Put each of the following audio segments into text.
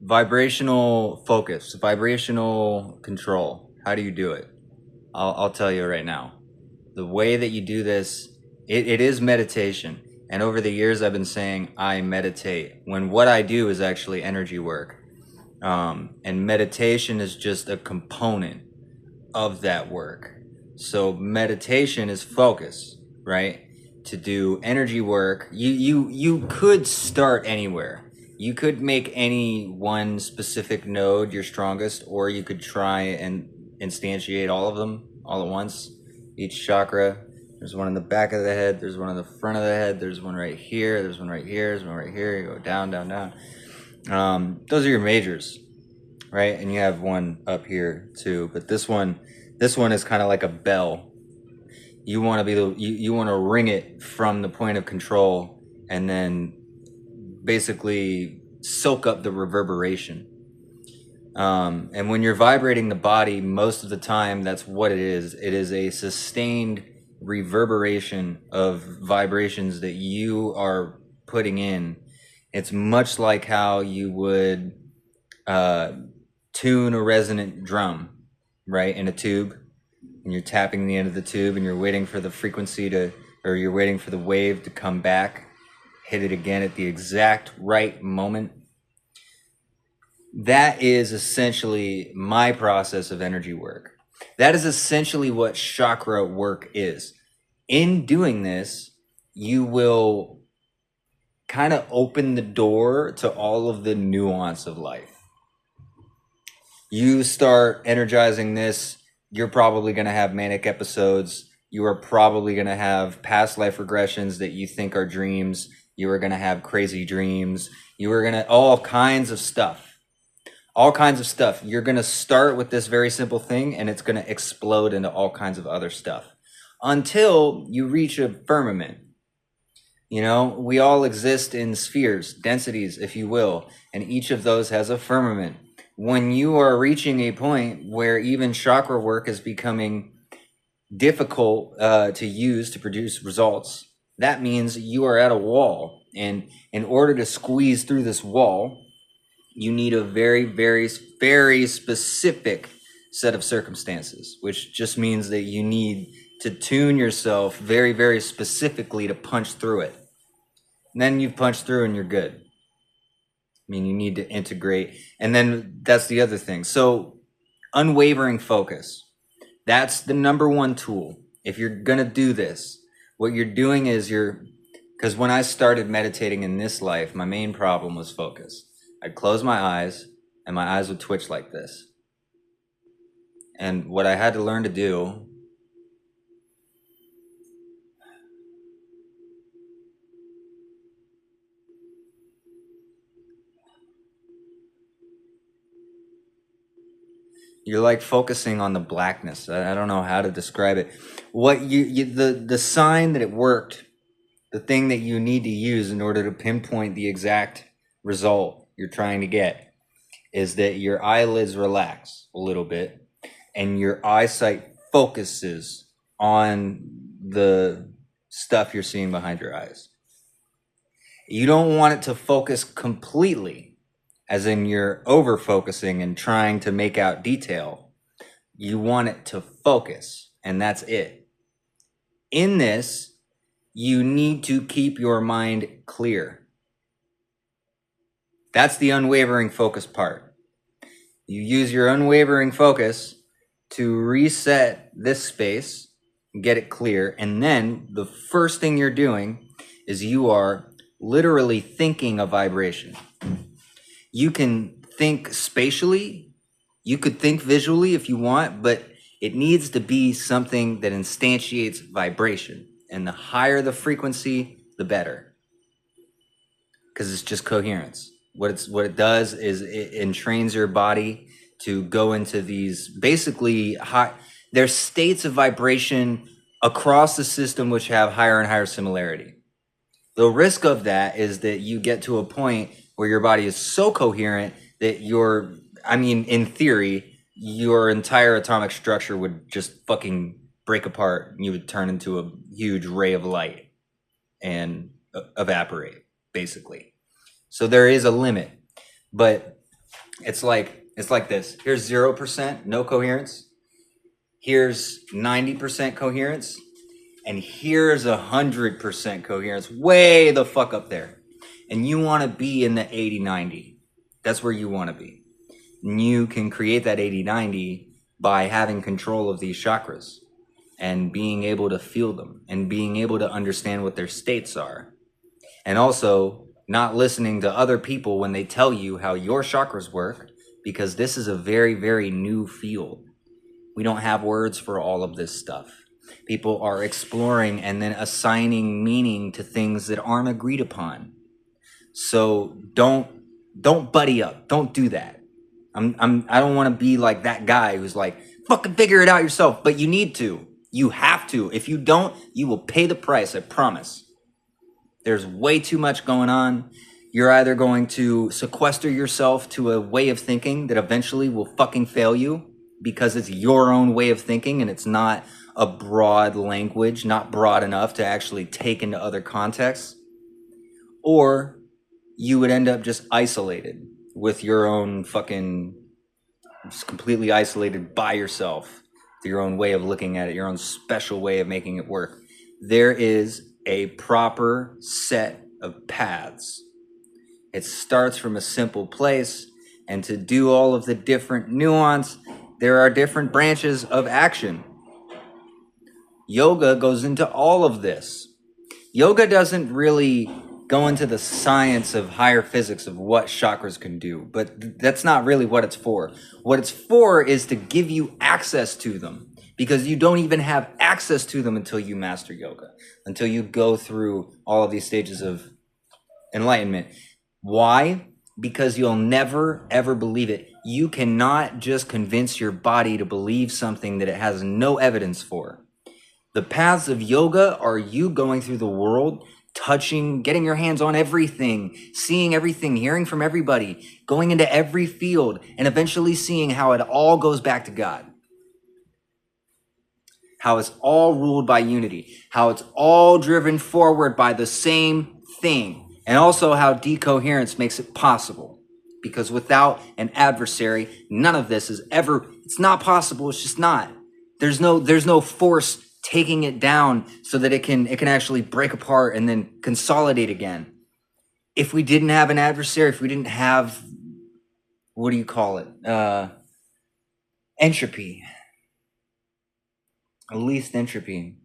vibrational focus, vibrational control. How do you do it? I'll tell you right now. The way that you do this, it is meditation. And over the years, I've been saying I meditate when what I do is actually energy work. And meditation is just a component of that work. So meditation is focus, right? To do energy work, you could start anywhere. You could make any one specific node your strongest, or you could try and instantiate all of them all at once. Each chakra. There's one in the back of the head. There's one in the front of the head. There's one right here. There's one right here. There's one right here. You go down, down, down. Those are your majors, right? And you have one up here too. But this one is kind of like a bell. You want to be you want to ring it from the point of control, and then basically soak up the reverberation. And when you're vibrating the body, most of the time, that's what it is. It is a sustained reverberation of vibrations that you are putting in. It's much like how you would tune a resonant drum, right, in a tube, and you're tapping the end of the tube and you're waiting for the frequency to, or you're waiting for the wave to come back, hit it again at the exact right moment. That is essentially my process of energy work. That is essentially what chakra work is. In doing this, you will kind of open the door to all of the nuance of life. You start energizing this, you're probably going to have manic episodes. You are probably going to have past life regressions that you think are dreams. You are going to have crazy dreams. You are going to all kinds of stuff. All kinds of stuff. You're going to start with this very simple thing, and it's going to explode into all kinds of other stuff until you reach a firmament. You know, we all exist in spheres, densities, if you will, and each of those has a firmament. When you are reaching a point where even chakra work is becoming difficult to use to produce results, that means you are at a wall. And in order to squeeze through this wall, you need a very, very, very specific set of circumstances, which just means that you need to tune yourself very, very specifically to punch through it. And then you've punched through and you're good. I mean, you need to integrate. And then that's the other thing. So unwavering focus. That's the number one tool. If you're going to do this, what you're doing is because when I started meditating in this life, my main problem was focus. I'd close my eyes and my eyes would twitch like this. And what I had to learn to do you're like focusing on the blackness. I don't know how to describe it. What the sign that it worked, the thing that you need to use in order to pinpoint the exact result you're trying to get, is that your eyelids relax a little bit and your eyesight focuses on the stuff you're seeing behind your eyes. You don't want it to focus completely, as in you're over focusing and trying to make out detail. You want it to focus, and that's it. In this, you need to keep your mind clear. That's the unwavering focus part. You use your unwavering focus to reset this space, get it clear, and then the first thing you're doing is you are literally thinking a vibration. You can think spatially, you could think visually if you want, but it needs to be something that instantiates vibration. And the higher the frequency, the better. Because it's just coherence. What it does is it entrains your body to go into these basically there's states of vibration across the system which have higher and higher similarity. The risk of that is that you get to a point where your body is so coherent that in theory, your entire atomic structure would just fucking break apart. And you would turn into a huge ray of light and evaporate, basically. So there is a limit. But It's like this. Here's 0%, no coherence. Here's 90% coherence. And here's 100% coherence, way the fuck up there. And you want to be in the 80-90. That's where you want to be. And you can create that 80-90 by having control of these chakras and being able to feel them and being able to understand what their states are. And also not listening to other people when they tell you how your chakras work, because this is a very, very new field. We don't have words for all of this stuff. People are exploring and then assigning meaning to things that aren't agreed upon. So don't buddy up. Don't do that. I don't want to be like that guy who's like, fucking figure it out yourself. But you need to. You have to. If you don't, you will pay the price, I promise. There's way too much going on. You're either going to sequester yourself to a way of thinking that eventually will fucking fail you because it's your own way of thinking and it's not a broad language, not broad enough to actually take into other contexts. Or you would end up just isolated with your own fucking, just completely isolated by yourself, your own way of looking at it, your own special way of making it work. There is a proper set of paths. It starts from a simple place, and to do all of the different nuance, there are different branches of action. Yoga goes into all of this. Yoga doesn't really go into the science of higher physics of what chakras can do, but that's not really what it's for. What it's for is to give you access to them, because you don't even have access to them until you master yoga, until you go through all of these stages of enlightenment. Why? Because you'll never, ever believe it. You cannot just convince your body to believe something that it has no evidence for. The paths of yoga are you going through the world, touching, getting your hands on everything, seeing everything, hearing from everybody, going into every field, and eventually seeing how it all goes back to God. How it's all ruled by unity, how it's all driven forward by the same thing, and also how decoherence makes it possible. Because without an adversary, none of this is ever, it's not possible, it's just not. There's no force taking it down so that it can actually break apart and then consolidate again. If we didn't have an adversary, if we didn't have, what do you call it? Entropy. Least entropy.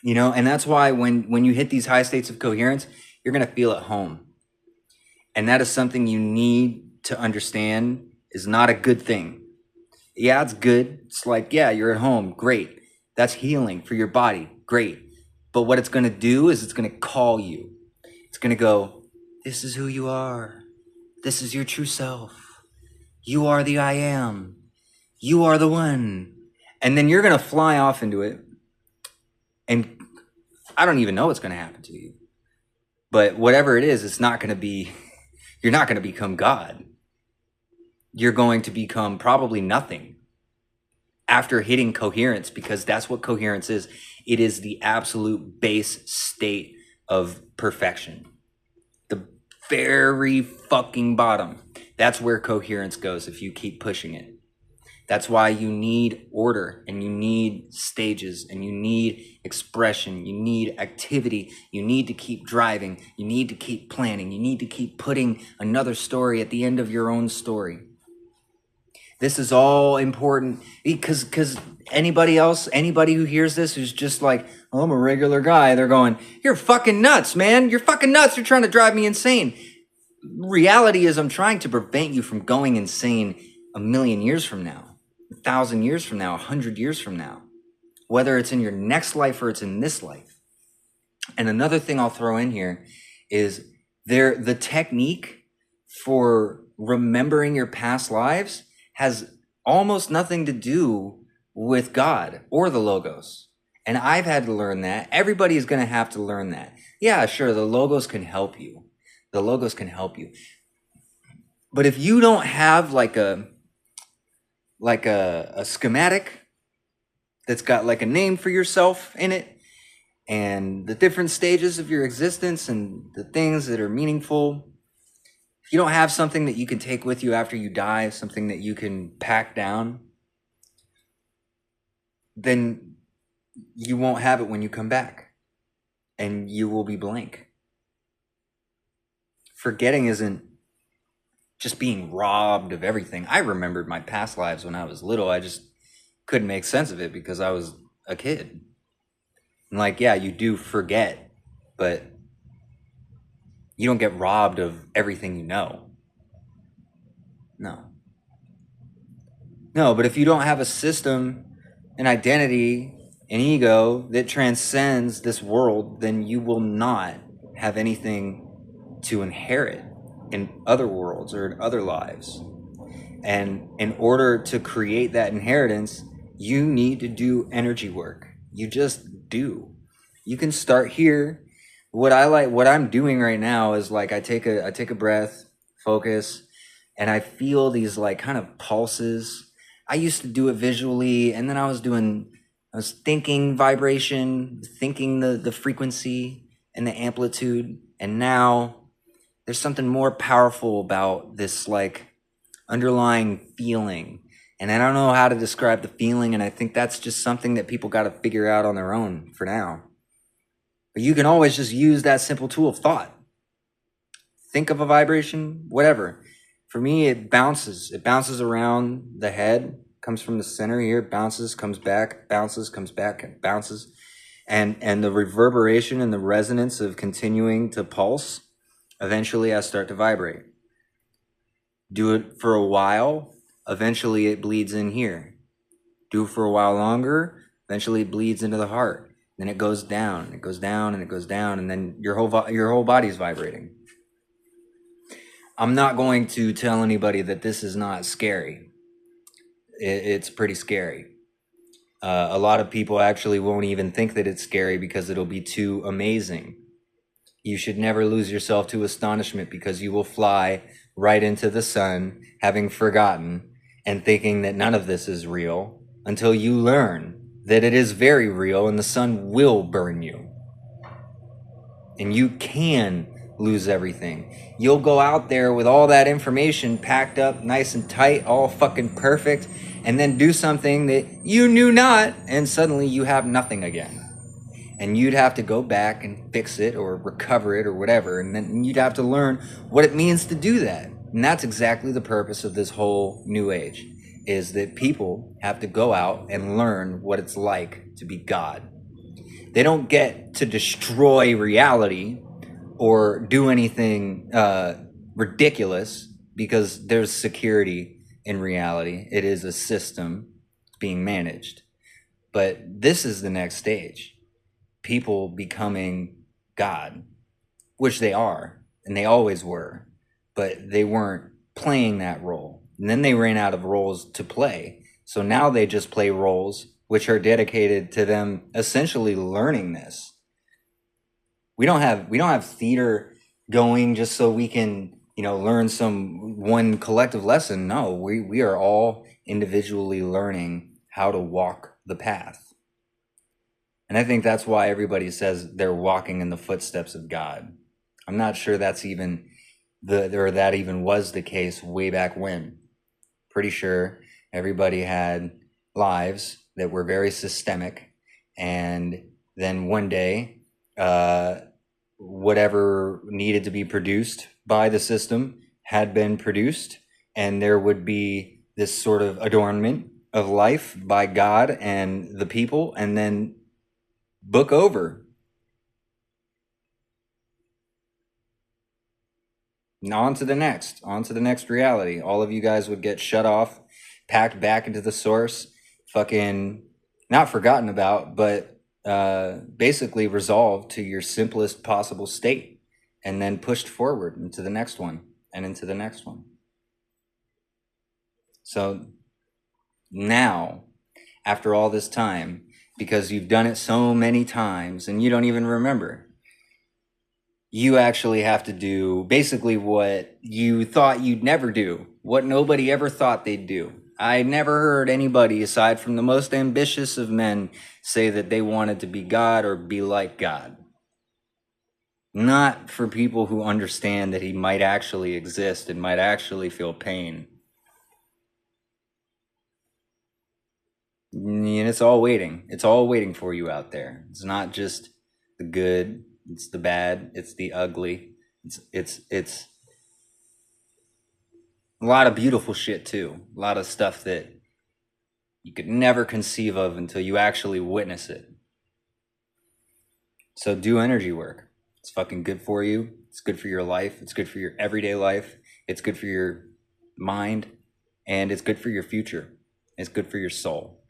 You know, and that's why when you hit these high states of coherence, you're going to feel at home. And that is something you need to understand is not a good thing. Yeah, it's good. It's like, yeah, you're at home. Great. That's healing for your body. Great. But what it's going to do is it's going to call you. It's going to go, this is who you are. This is your true self. You are the I am. You are the one. And then you're going to fly off into it. And I don't even know what's going to happen to you. But whatever it is, it's not going to be, you're not going to become God. You're going to become probably nothing after hitting coherence, because that's what coherence is. It is the absolute base state of perfection. The very fucking bottom. That's where coherence goes if you keep pushing it. That's why you need order, and you need stages, and you need expression, you need activity, you need to keep driving, you need to keep planning, you need to keep putting another story at the end of your own story. This is all important because anybody who hears this who's just like, oh, I'm a regular guy, they're going, you're fucking nuts, man. You're fucking nuts. You're trying to drive me insane. Reality is I'm trying to prevent you from going insane 1,000,000 years from now, 1,000 years from now, 100 years from now, whether it's in your next life or it's in this life. And another thing I'll throw in here is the technique for remembering your past lives has almost nothing to do with God or the Logos. And I've had to learn that. Everybody is going to have to learn that. Yeah, sure, the Logos can help you. The Logos can help you. But if you don't have like a schematic that's got like a name for yourself in it, and the different stages of your existence and the things that are meaningful, If you don't have something that you can take with you after you die, something that you can pack down, then you won't have it when you come back, and you will be blank. Forgetting isn't just being robbed of everything. I remembered my past lives when I was little. I just couldn't make sense of it because I was a kid. And like, yeah, you do forget, but you don't get robbed of everything you know. No, but if you don't have a system, an identity, an ego that transcends this world, then you will not have anything to inherit in other worlds or in other lives. And in order to create that inheritance, you need to do energy work. You just do. You can start here. What I'm doing right now is like I take a breath, focus, and I feel these like kind of pulses. I used to do it visually, and then I was thinking vibration, thinking the frequency and the amplitude, and now there's something more powerful about this like underlying feeling. And I don't know how to describe the feeling, and I think that's just something that people got to figure out on their own for now. But you can always just use that simple tool of thought. Think of a vibration, whatever. For me, it bounces. It bounces around the head, comes from the center here, bounces, comes back, bounces, comes back, bounces. And the reverberation and the resonance of continuing to pulse, eventually I start to vibrate. Do it for a while, eventually it bleeds in here. Do it for a while longer, eventually it bleeds into the heart. Then it goes down, it goes down, and it goes down, and then your whole body's vibrating. I'm not going to tell anybody that this is not scary. It's pretty scary. A lot of people actually won't even think that it's scary because it'll be too amazing. You should never lose yourself to astonishment, because you will fly right into the sun, having forgotten and thinking that none of this is real, until you learn that it is very real and the sun will burn you. And you can lose everything. You'll go out there with all that information packed up nice and tight, all fucking perfect, and then do something that you knew not, and suddenly you have nothing again. And you'd have to go back and fix it or recover it or whatever, and then you'd have to learn what it means to do that. And that's exactly the purpose of this whole new age, is that people have to go out and learn what it's like to be God. They don't get to destroy reality or do anything ridiculous, because there's security in reality. It is a system being managed. But this is the next stage. People becoming God, which they are, and they always were, but they weren't playing that role. And then they ran out of roles to play. So now they just play roles which are dedicated to them essentially learning this. We don't have theater going just so we can, learn some one collective lesson. No, we are all individually learning how to walk the path. And I think that's why everybody says they're walking in the footsteps of God. I'm not sure that's even that even was the case way back when. Pretty sure everybody had lives that were very systemic, and then one day, whatever needed to be produced by the system had been produced, and there would be this sort of adornment of life by God and the people, and then book over. On to the next reality. All of you guys would get shut off, packed back into the source, fucking not forgotten about, but basically resolved to your simplest possible state, and then pushed forward into the next one and into the next one. So now, after all this time, because you've done it so many times and you don't even remember, you actually have to do basically what you thought you'd never do, what nobody ever thought they'd do. I never heard anybody, aside from the most ambitious of men, say that they wanted to be God or be like God. not for people who understand that he might actually exist and might actually feel pain. And it's all waiting. It's all waiting for you out there. It's not just the good, it's the bad, it's the ugly. It's a lot of beautiful shit too. A lot of stuff that you could never conceive of until you actually witness it. So do energy work. It's fucking good for you. It's good for your life. It's good for your everyday life. It's good for your mind, and it's good for your future. It's good for your soul.